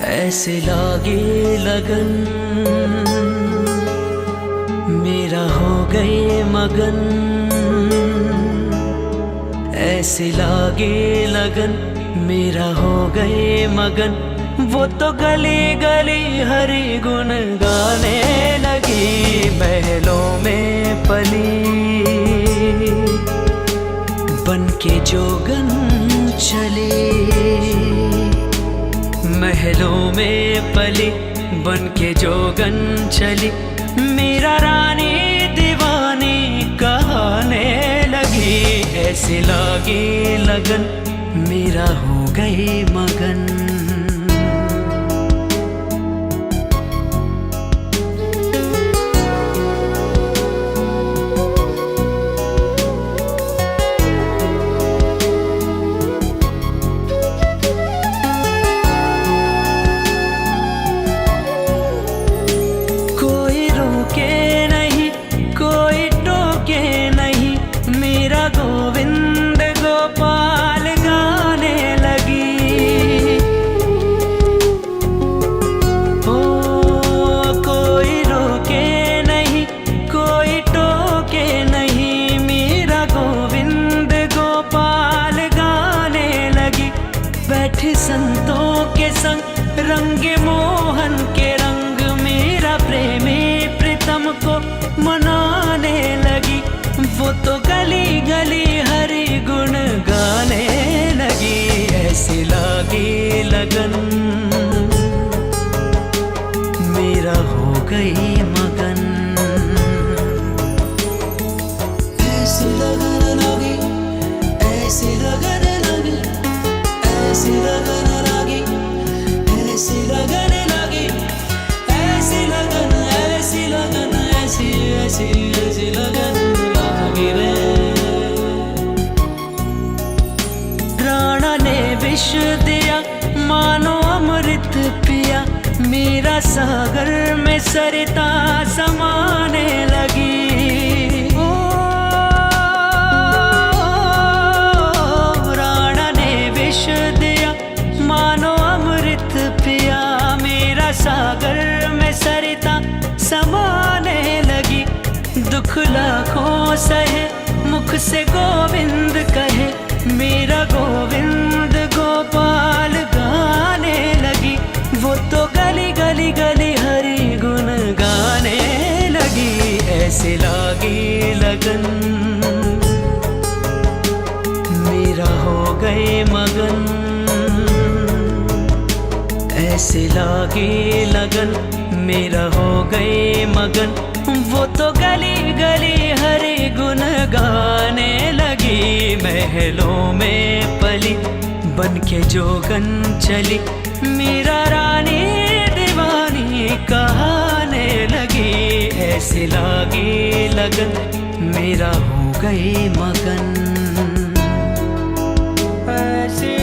ऐसे लागे लगन मेरा हो गए मगन। ऐसे लागे लगन मेरा हो गए मगन। वो तो गली गली हरि गुण गाने लगी। महलों में पली बन के जोगन चली। महलों में पली बन के जोगन चली। मेरा रानी दीवानी कहने लगी। ऐसे लागे लगन मेरा हो गई मगन। गोविंद गोपाल गाने लगी। ओ कोई रोके नहीं कोई टोके नहीं। मेरा गोविंद गोपाल गाने लगी। बैठे संतों के संग रंगे मोहन के रंग। मेरा प्रेमी प्रीतम को मनाने लगी। वो तो गली गली हरि गुण गाने लगी। ऐसे लागे लगन मेरा हो गई मगन। ऐसे लगन लगी ऐसे लगन लगी ऐसे लगन लगी ऐसे लगन लगी ऐसी लगन ऐसी लगन ऐसी ऐसी ऐसी लगन। राणा ने विष दिया मानो अमृत पिया। मेरा सागर में सरिता समाने लगी। ओ राणा ने विष दिया मानो अमृत पिया। मेरा सागर में सरिता समाने लगी। दुख लाखों सहे मुख से गोविंद कहे। मेरा गोविंद गोपाल गाने लगी। वो तो गली गली गली हरि गुण गाने लगी। ऐसे लागी लगन मेरा हो गए मगन। ऐसे लागे लगन मेरा हो गए मगन। वो तो गली गली हरि गुण गाने लगी। महलों में पली बन के जोगन चली। मेरा रानी दीवानी कहने लगी। ऐसे लागे लगन मेरा हो गई मगन। ऐसे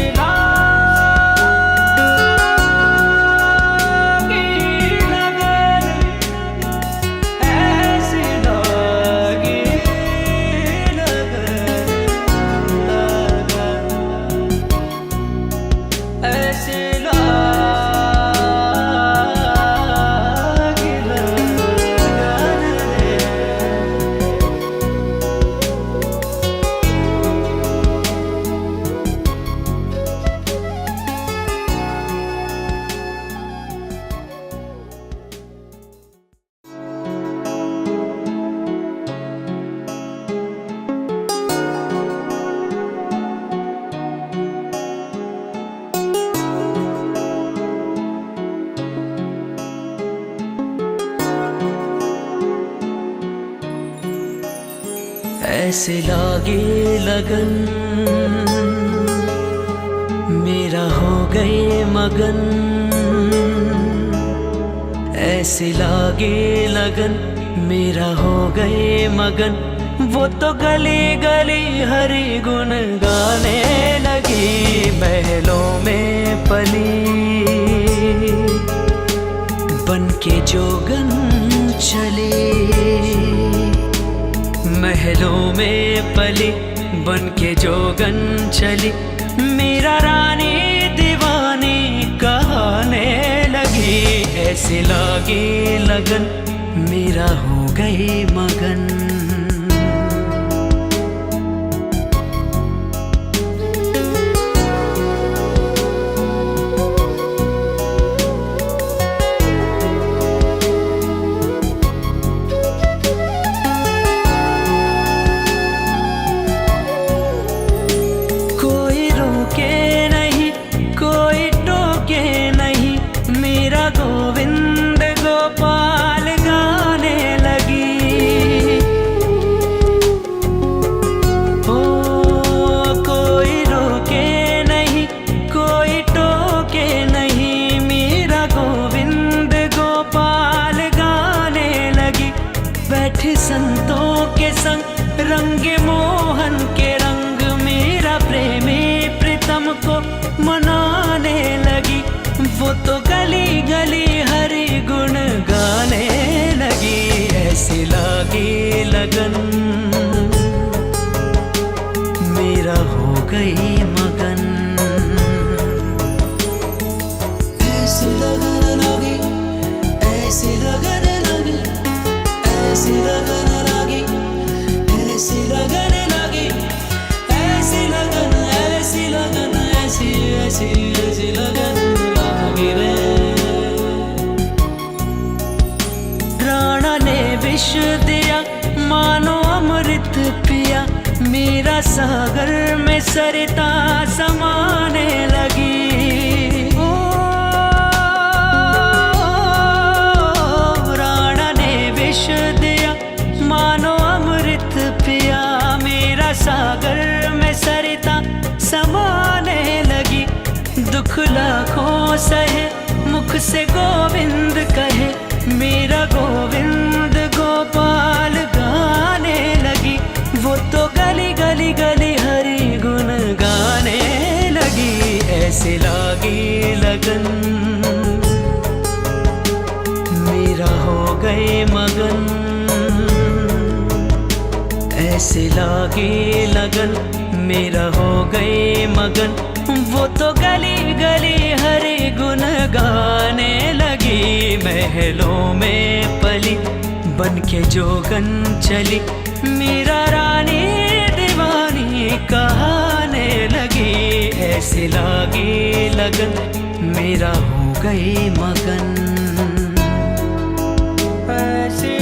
ऐसे लागे लगन मेरा हो गए मगन। ऐसे लागे लगन मेरा हो गए मगन। वो तो गली गली हरि गुण गाने लगी। महलों में पली बन के जोगन चली। महलों में पली बन के जोगन चली। मेरा रानी दीवानी कहने ऐसे लागे लगन मेरा हो गए मगन। कोई रोके नहीं कोई टोके नहीं, मेरा गोविंद गोपाल गाने लगी। ओ कोई रोके नहीं कोई टोके नहीं, मेरा गोविंद गोपाल गाने लगी। बैठे संतों के संग रंगे मोहन के रंग, मेरा प्रेमी प्रीतम को मनाने लगी। वो तो गली गली हरि गुण गाने लगी। ऐसे लागे लगन मेरा हो गई मगन। ऐसे लगन लगी ऐसे लगन लगी ऐसे लगन लगी ऐसे लगन लगी ऐसी लगन ऐसी लगन ऐसी ऐसी ऐसी लगन लगी रे। राणा ने विष दिया मानो अमृत पिया, मेरा सागर में सरिता समाने लगी। ओ राणा ने विष दिया मानो अमृत पिया, मेरा सागर में सरिता समाने लगी। दुख लाखों सहे मुख से गोविंद कहे, मेरा गोविंद गोपाल गाने लगी। वो तो गली गली गली हरि गुण गाने लगी। ऐसे लागी लगन मेरा हो गए मगन। ऐसे लागे लगन मेरा हो गए मगन। वो तो गली गली हरि गुण गाने लगी। महलों में पली बन के जोगन चली, मेरा रानी दीवानी कहाने लगी। ऐसे लागे लगन मेरा हो गए मगन। ऐसे